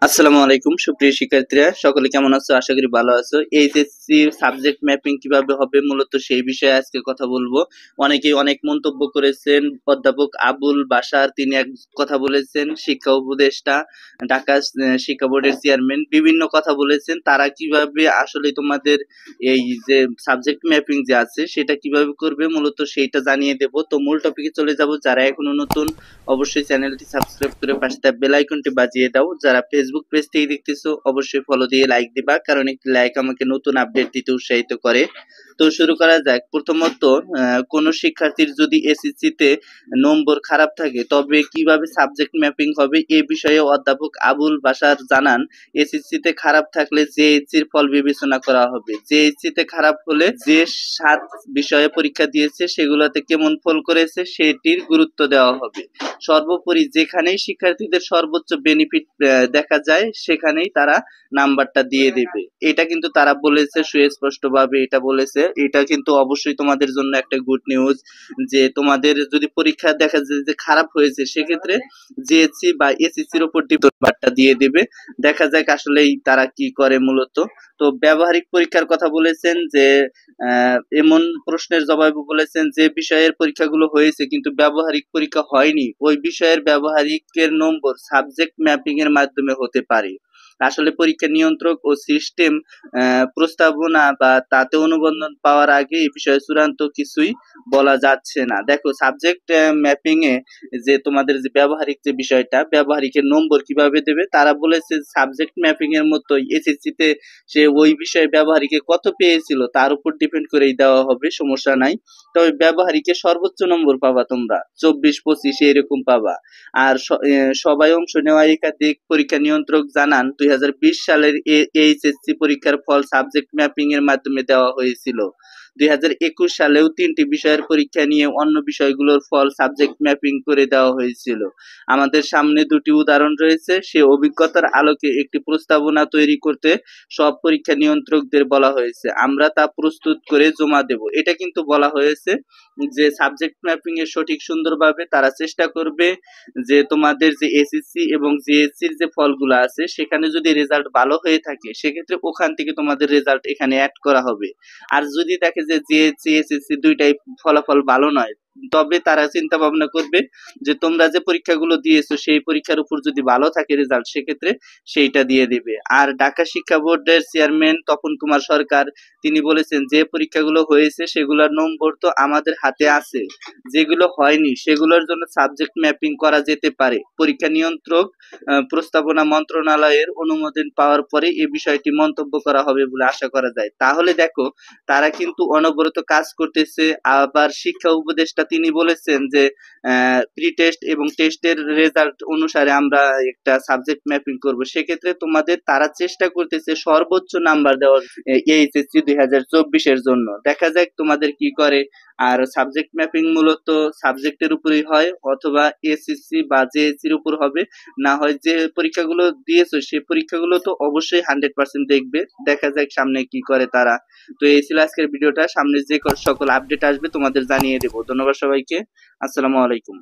আসসালামু আলাইকুম সুপ্রিয় শিক্ষার্থীরা, সকলে কেমন আছো? আশা করি ভালো আছো। এইচএসসি সাবজেক্ট ম্যাপিং কিভাবে হবে মূলত সেই বিষয়ে আজকে কথা বলবো। অনেকেই অনেক মন্তব্য করেছেন। অধ্যাপক আবুল বাশার তিনি এক কথা বলেছেন, শিক্ষা উপদেষ্টা, ঢাকা শিক্ষা বোর্ডের চেয়ারম্যান বিভিন্ন কথা বলেছেন। তারা কিভাবে আসলে তোমাদের এই যে সাবজেক্ট ম্যাপিং যে আছে সেটা কিভাবে করবে মূলত সেইটা জানিয়ে দেব। তো মূল টপিকে চলে যাব। যারা এখনো নতুন অবশ্যই চ্যানেলটি সাবস্ক্রাইব করে পাশে থাকা বেল আইকনটি বাজিয়ে দাও। যারা ফেসবুক পেজ থেকে দেখতেছো অবশ্যই ফলো দিয়ে লাইক দিবা, কারণ একটি লাইক আমাকে নতুন আপডেট দিতে উৎসাহিত করে। তো শুরু করা যাক। প্রথমত, কোন শিক্ষার্থীর যদি এসএসসি তে নম্বর খারাপ থাকে তবে কিভাবে সাবজেক্ট ম্যাপিং হবে এ বিষয়ে অধ্যাপক আবুল বাশার জানান, এসএসসি তে খারাপ থাকলে জেএইচসি এর ফল বিবেচনা করা হবে। জেএইচসি তে খারাপ হলে যে 7 বিষয়ে পরীক্ষা দিয়েছে সেগুলোতে কেমন ফল করেছে সেটির গুরুত্ব দেওয়া হবে। সর্বোপরি যেখানেই শিক্ষার্থীদের সর্বোচ্চ বেনিফিট দেখা যায় সেখানেই তারা নাম্বারটা দিয়ে দেবে। এটা কিন্তু তারা বলেছে সুস্পষ্টভাবে, এটা বলেছে। এটা কিন্তু অবশ্যই তোমাদের জন্য একটা গুড নিউজ যে তোমাদের যদি পরীক্ষা দেখা যায় যে খারাপ হয়েছে সেক্ষেত্রে জিএসসি বা এসএসসির উপর নাম্বারটা দিয়ে দেবে। দেখা যাক আসলেই তারা কি করে মূলত। তো ব্যবহারিক পরীক্ষার কথা বলেছেন যে এমন প্রশ্নের জবাবে বলেছেন যে বিষয়ের পরীক্ষাগুলো হয়েছে কিন্তু ব্যবহারিক পরীক্ষা হয়নি ওই বিষয়ের ব্যবহারিকের নম্বর সাবজেক্ট ম্যাপিং এর মাধ্যমে হতে পারে। আসলে পরীক্ষা নিয়ন্ত্রক ও সিস্টেম প্রস্তাবনা বা তাতে অনুমোদন পাওয়ার আগে এই বিষয়ে চূড়ান্ত কিছুই বলা যাচ্ছে না। দেখো সাবজেক্ট ম্যাপিং এ যে তোমাদের যে ব্যবহারিক যে বিষয়টা, ব্যবহারিকের নম্বর কিভাবে দেবে তারা বলেছে সাবজেক্ট ম্যাপিং এর মতো এসএসসি তে সে ওই বিষয়ে ব্যবহারিকে কত পেয়েছিল তার উপর ডিপেন্ড করেই দেওয়া হবে, সমস্যা নাই। তবে ব্যবহারিকে সর্বোচ্চ নম্বর পাবা তোমরা 24-25 এরকম পাবা। আর সবাই অংশ নেওয়া একাধিক পরীক্ষা নিয়ন্ত্রক জানান 2020 সালের এইচএসসি পরীক্ষার ফল সাবজেক্ট ম্যাপিং এর মাধ্যমে দেওয়া হয়েছিল। 2021 সালেও 3টি বিষয়ের পরীক্ষা নিয়ে অন্য বিষয়গুলোর ফল সাবজেক্ট ম্যাপিং করে দেওয়া হয়েছিল। আমাদের সামনে দুটি উদাহরণ রয়েছে। সে অভিজ্ঞতার আলোকে একটি প্রস্তাবনা তৈরি করতে সব পরীক্ষা নিয়ন্ত্রকদের বলা হয়েছে। আমরা তা প্রস্তুত করে জমা দেব। এটা কিন্তু বলা হয়েছে যে সাবজেক্ট ম্যাপিং এর সঠিক সুন্দরভাবে তারা চেষ্টা করবে যে তোমাদের যে এসএসসি এবং জিএসসি এর যে ফলগুলো আছে সেখানে যদি রেজাল্ট ভালো হয়ে থাকে সেক্ষেত্রে ওখান থেকে তোমাদের রেজাল্ট এখানে অ্যাড করা হবে। আর যদি দেখে যে জিএসসি এসএসসি দুইটাই ফলাফল ভালো নয় তবে তারা চিন্তা ভাবনা করবে যে তোমরা যে পরীক্ষাগুলো দিয়েছো সেই পরীক্ষার উপর যদি ভালো থাকে রেজাল্ট সেক্ষেত্রে সেইটা দিয়ে দিবে। আর ঢাকা শিক্ষা বোর্ডের চেয়ারম্যান তপন কুমার সরকার তিনি বলেছেন যে পরীক্ষাগুলো হয়েছে সেগুলোর নম্বর তো আমাদের হাতে আছে, যেগুলো হয়নি সেগুলোর জন্য সাবজেক্ট ম্যাপিং করা যেতে পারে। পরীক্ষা নিয়ন্ত্রক প্রস্তাবনা মন্ত্রণালয়ের অনুমোদন পাওয়ার পরে এই বিষয়টি মন্তব্য করা হবে বলে আশা করা যায়। তাহলে দেখো তারা কিন্তু অনবরত কাজ করতেছে। আবার শিক্ষা উপদেষ্টা তিনি বলেছেন যে প্রি টেস্ট এবং টেস্টের রেজাল্ট অনুসারে আমরা একটা সাবজেক্ট ম্যাপিং করব। সেক্ষেত্রে তোমাদের তারা চেষ্টা করতেছে সর্বোচ্চ নাম্বার দেওয়ার এইচএসসি 2024 এর জন্য। দেখা যাক তোমাদের কি করে। আর সাবজেক্ট ম্যাপিং মূলত সাবজেক্টের উপরেই হয় অথবা এসএসসি বা জেএসসি এর উপর হবে। না হয় যে পরীক্ষাগুলো দিয়েছো সেই পরীক্ষাগুলো তো অবশ্যই 100% দেখবে। দেখা যাক সামনে কি করে তারা। তো এই ছিল আজকের ভিডিওটা। সামনে যে সকল আপডেট আসবে তোমাদের জানিয়ে দেবো। ধন্যবাদ সবাইকে। আসসালামু আলাইকুম।